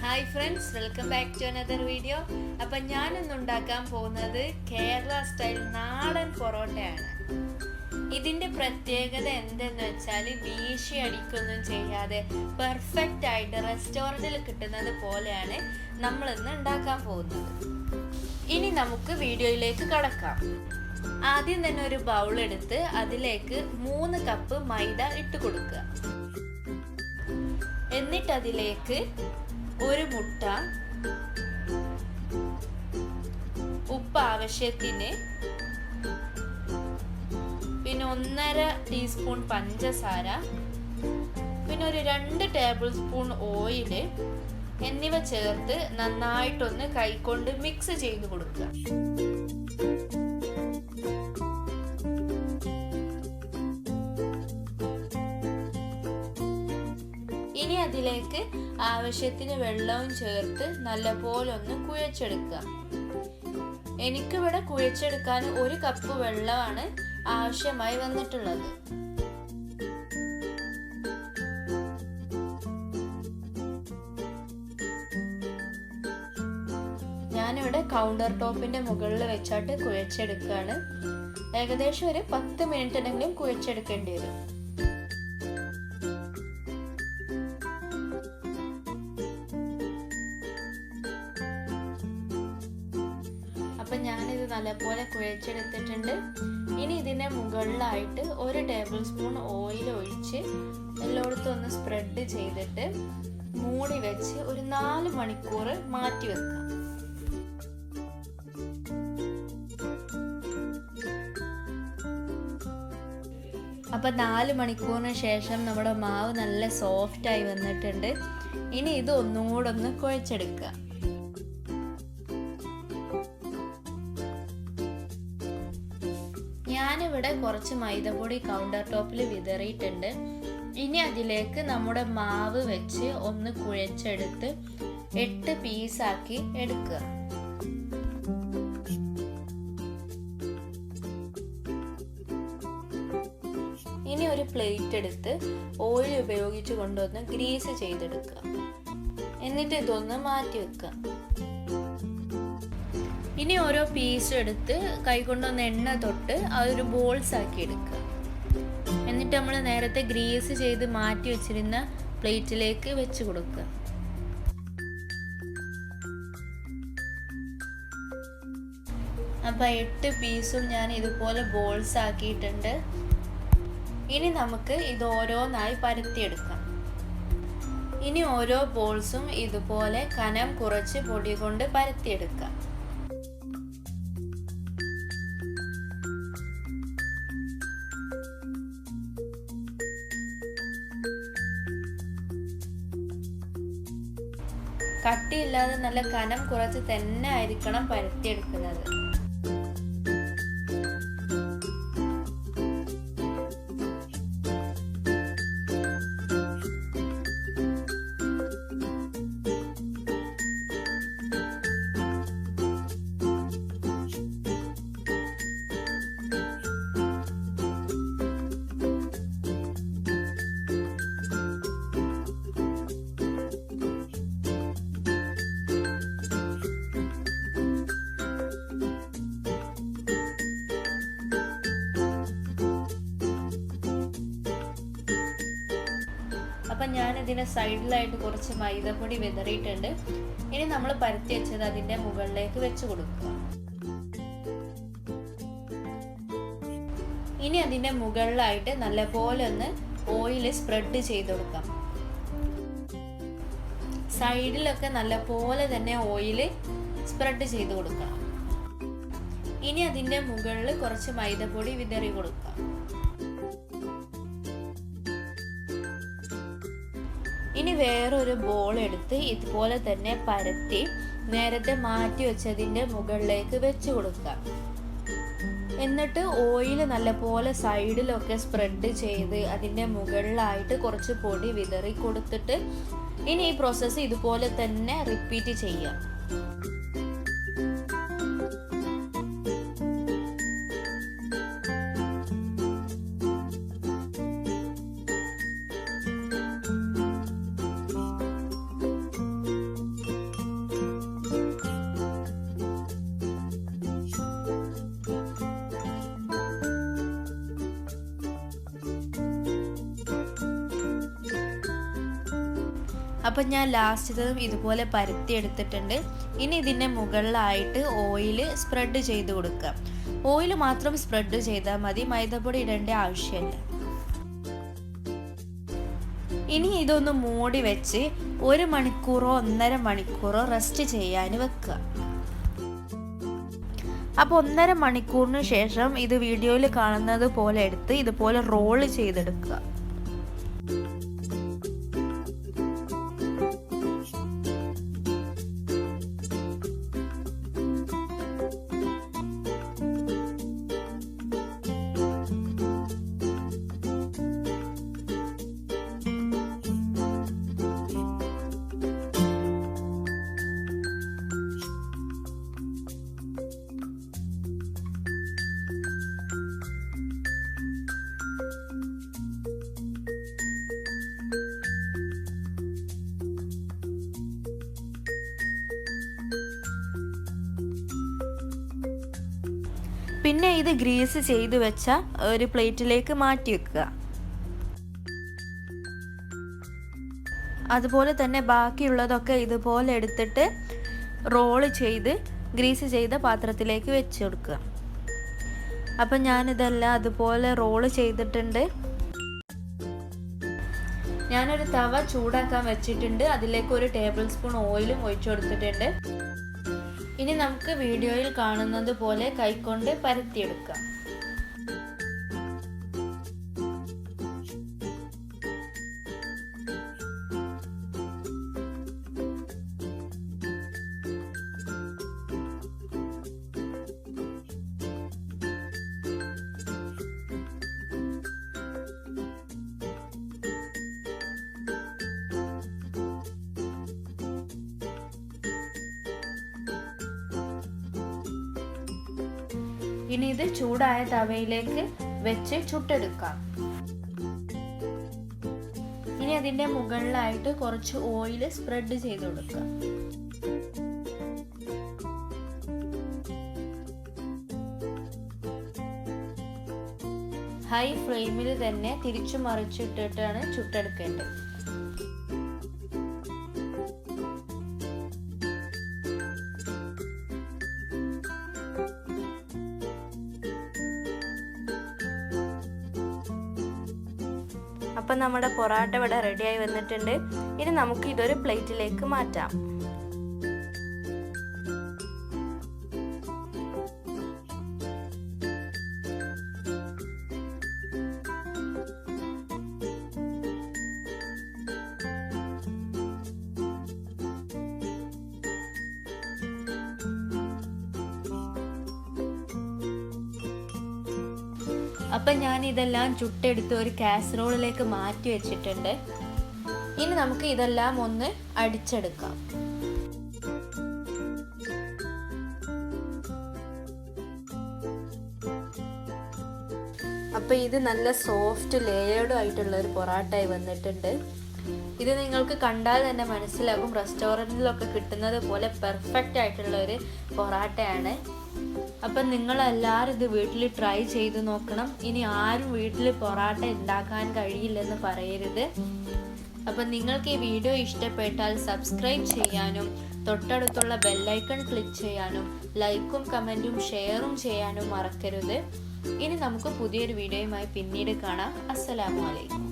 Hi friends, welcome back to another video. അപ്പോൾ ഞാൻ ഇന്ന് ഉണ്ടാക്കാൻ പോകുന്നത് കേരള സ്റ്റൈൽ നാടൻ പൊറോട്ടയാണ്. ഇതിന്റെ പ്രത്യേകത എന്തെന്ന് വെച്ചാൽ വീശി അടിക്കൊന്നും ചെയ്യാതെ പെർഫെക്റ്റ് ആയിട്ട് റെസ്റ്റോറന്റിൽ കിട്ടുന്നത് പോലെയാണ് നമ്മൾ ഇന്ന് ഉണ്ടാക്കാൻ പോകുന്നത്. ഇനി നമുക്ക് വീഡിയോയിലേക്ക് കടക്കാം. ആദ്യം തന്നെ ഒരു ബൗൾ എടുത്ത് അതിലേക്ക് 3 കപ്പ് മൈദ ഇട്ട് കൊടുക്കുക. എന്നിട്ട് അതിലേക്ക് ഒരു മുട്ട, ഉപ്പ് ആവശ്യത്തിന്, പിന്നെ 1.5 ടീസ്പൂൺ പഞ്ചസാര, പിന്നെ ഒരു 2 ടേബിൾ സ്പൂൺ ഓയിൽ എന്നിവ ചേർത്ത് നന്നായിട്ടൊന്ന് കൈകൊണ്ട് മിക്സ് ചെയ്ത് കൊടുക്കുക. ഇനി അതിലേക്ക് ആവശ്യത്തിന് വെള്ളവും ചേർത്ത് നല്ലപോലെ ഒന്ന് കുഴച്ചെടുക്കുക. എനിക്കിവിടെ കുഴച്ചെടുക്കാൻ 1 കപ്പ് വെള്ളമാണ് ആവശ്യമായി വന്നിട്ടുള്ളത്. ഞാനിവിടെ കൗണ്ടർ ടോപ്പിന്റെ മുകളിൽ വെച്ചാട്ട് കുഴച്ചെടുക്കുകയാണ്. ഏകദേശം ഒരു 10 മിനിറ്റിനെങ്കിലും കുഴച്ചെടുക്കേണ്ടി വരും. അപ്പം ഞാനിത് നല്ലപോലെ കുഴച്ചെടുത്തിട്ടുണ്ട്. ഇനി ഇതിൻ്റെ മുകളിലായിട്ട് 1 ടേബിൾ സ്പൂൺ ഓയിൽ ഒഴിച്ച് എല്ലായിടത്തും ഒന്ന് സ്പ്രെഡ് ചെയ്തിട്ട് മൂടി വെച്ച് ഒരു 4 മണിക്കൂർ മാറ്റി വെക്കാം. അപ്പം 4 മണിക്കൂറിന് ശേഷം നമ്മുടെ മാവ് നല്ല സോഫ്റ്റായി വന്നിട്ടുണ്ട്. ഇനി ഇത് ഒന്നുകൂടെ ഒന്ന് കുഴച്ചെടുക്കുക. ഞാനിവിടെ കുറച്ച് മൈദപ്പൊടി കൗണ്ടർ ടോപ്പിൽ വിതറിയിട്ടുണ്ട്. ഇനി അതിലേക്ക് നമ്മുടെ മാവ് വെച്ച് ഒന്ന് കുഴച്ചെടുത്ത് 8 പീസാക്കി എടുക്കുക. ഇനി ഒരു പ്ലേറ്റ് എടുത്ത് ഓയിൽ ഉപയോഗിച്ച് കൊണ്ടുവന്ന് ഗ്രീസ് ചെയ്തെടുക്കുക. എന്നിട്ട് ഇതൊന്ന് മാറ്റി വെക്കുക. ഇനി ഓരോ പീസ് എടുത്ത് കൈകൊണ്ടൊന്ന് എണ്ണ തൊട്ട് അതൊരു ബോൾസ് ആക്കി എടുക്കുക. എന്നിട്ട് നമ്മൾ നേരത്തെ ഗ്രീസ് ചെയ്ത് മാറ്റി വെച്ചിരുന്ന പ്ലേറ്റിലേക്ക് വെച്ച് കൊടുക്കുക. അപ്പം 8 പീസും ഞാൻ ഇതുപോലെ ബോൾസ് ആക്കിയിട്ടുണ്ട്. ഇനി നമുക്ക് ഇത് ഓരോന്നായി പരത്തിയെടുക്കാം. ഇനി ഓരോ ബോൾസും ഇതുപോലെ കനം കുറച്ച് പൊടി കൊണ്ട് പരത്തിയെടുക്കാം. കട്ടിയില്ലാതെ നല്ല കനം കുറച്ച് തന്നെ ആയിരിക്കണം പരത്തിയെടുക്കുന്നത്. അപ്പം ഞാനിതിൻ്റെ സൈഡിലായിട്ട് കുറച്ച് മൈദപ്പൊടി വിതറിയിട്ടുണ്ട്. ഇനി നമ്മൾ പരത്തി വെച്ചത് അതിൻ്റെ മുകളിലേക്ക് വെച്ച് കൊടുക്കുക. ഇനി അതിൻ്റെ മുകളിലായിട്ട് നല്ലപോലെ ഒന്ന് ഓയിൽ സ്പ്രെഡ് ചെയ്ത് കൊടുക്കാം. സൈഡിലൊക്കെ നല്ലപോലെ തന്നെ ഓയിൽ സ്പ്രെഡ് ചെയ്ത് കൊടുക്കണം. ഇനി അതിൻ്റെ മുകളിൽ കുറച്ച് മൈദപ്പൊടി വിതറി കൊടുക്കാം. ഇനി വേറൊരു ബോൾ എടുത്ത് ഇതുപോലെ തന്നെ പരത്തി നേരത്തെ മാറ്റി വെച്ചതിൻ്റെ മുകളിലേക്ക് വെച്ച് കൊടുക്കുക. എന്നിട്ട് ഓയിൽ നല്ലപോലെ സൈഡിലൊക്കെ സ്പ്രെഡ് ചെയ്ത് അതിൻ്റെ മുകളിലായിട്ട് കുറച്ച് പൊടി വിതറി കൊടുത്തിട്ട് ഇനി ഈ പ്രോസസ്സ് ഇതുപോലെ തന്നെ റിപ്പീറ്റ് ചെയ്യാം. അപ്പം ഞാൻ ലാസ്റ്റതും ഇതുപോലെ പരത്തി എടുത്തിട്ടുണ്ട്. ഇനി ഇതിൻ്റെ മുകളിലായിട്ട് ഓയിൽ സ്പ്രെഡ് ചെയ്ത് കൊടുക്കുക. ഓയിൽ മാത്രം സ്പ്രെഡ് ചെയ്താൽ മതി, മൈദപ്പൊടി ഇടേണ്ട ആവശ്യമില്ല. ഇനി ഇതൊന്ന് മൂടി വെച്ച് 1 മണിക്കൂറോ 1.5 മണിക്കൂറോ റെസ്റ്റ് ചെയ്യാൻ വെക്കുക. അപ്പോൾ 1.5 മണിക്കൂറിന് ശേഷം ഇത് വീഡിയോയിൽ കാണുന്നത് പോലെ എടുത്ത് ഇതുപോലെ റോൾ ചെയ്തെടുക്കുക. പിന്നെ ഇത് ഗ്രീസ് ചെയ്ത് വെച്ച ഒരു പ്ലേറ്റിലേക്ക് മാറ്റി വെക്കുക. അതുപോലെ തന്നെ ബാക്കിയുള്ളതൊക്കെ ഇതുപോലെ എടുത്തിട്ട് റോൾ ചെയ്ത് ഗ്രീസ് ചെയ്ത പാത്രത്തിലേക്ക് വെച്ച് കൊടുക്കുക. അപ്പം ഞാനിതെല്ലാം അതുപോലെ റോൾ ചെയ്തിട്ടുണ്ട്. ഞാനൊരു തവ ചൂടാക്കാൻ വെച്ചിട്ടുണ്ട്. അതിലേക്ക് 1 ടേബിൾ സ്പൂൺ ഓയിലും ഒഴിച്ചു കൊടുത്തിട്ടുണ്ട്. ഇനി നമുക്ക് വീഡിയോയിൽ കാണുന്നത് പോലെ കൈകൊണ്ട് പരത്തിയെടുക്കാം. ഇനി ഇത് ചൂടായ തവയിലേക്ക് വെച്ച് ചുട്ടെടുക്കാം. ഇനി അതിൻ്റെ മുകളിലായിട്ട് കുറച്ച് ഓയിൽ സ്പ്രെഡ് ചെയ്ത് കൊടുക്കാം. ഹൈ ഫ്ലെയിമിൽ തന്നെ തിരിച്ചു മറിച്ചിട്ടിട്ടാണ് ചുട്ടെടുക്കേണ്ടത്. അപ്പം നമ്മുടെ പൊറാട്ട ഇവിടെ റെഡിയായി വന്നിട്ടുണ്ട്. ഇനി നമുക്ക് ഇതൊരു പ്ലേറ്റിലേക്ക് മാറ്റാം. അപ്പം ഞാൻ ഇതെല്ലാം ചുട്ടെടുത്ത് ഒരു കാസറോളിലേക്ക് മാറ്റി വെച്ചിട്ടുണ്ട്. ഇനി നമുക്ക് ഇതെല്ലാം ഒന്ന് അടിച്ചെടുക്കാം. അപ്പം ഇത് നല്ല സോഫ്റ്റ് ലെയേർഡും ആയിട്ടുള്ള ഒരു പൊറാട്ടയായി വന്നിട്ടുണ്ട്. ഇത് നിങ്ങൾക്ക് കണ്ടാൽ തന്നെ മനസ്സിലാകും റെസ്റ്റോറൻറ്റിലൊക്കെ കിട്ടുന്നത് പോലെ പെർഫെക്റ്റ് ആയിട്ടുള്ള ഒരു പൊറാട്ടയാണ്. അപ്പം നിങ്ങളെല്ലാവരും ഇത് വീട്ടിൽ ട്രൈ ചെയ്ത് നോക്കണം. ഇനി ആരും വീട്ടിൽ പൊറാട്ട ഉണ്ടാക്കാൻ കഴിയില്ലെന്ന് പറയരുത്. അപ്പം നിങ്ങൾക്ക് ഈ വീഡിയോ ഇഷ്ടപ്പെട്ടാൽ സബ്സ്ക്രൈബ് ചെയ്യാനും തൊട്ടടുത്തുള്ള ബെല്ലൈക്കൺ ക്ലിക്ക് ചെയ്യാനും ലൈക്കും കമൻറ്റും ഷെയറും ചെയ്യാനും മറക്കരുത്. ഇനി നമുക്ക് പുതിയൊരു വീഡിയോയുമായി പിന്നീട് കാണാം. അസ്സലാമു അലൈക്കും.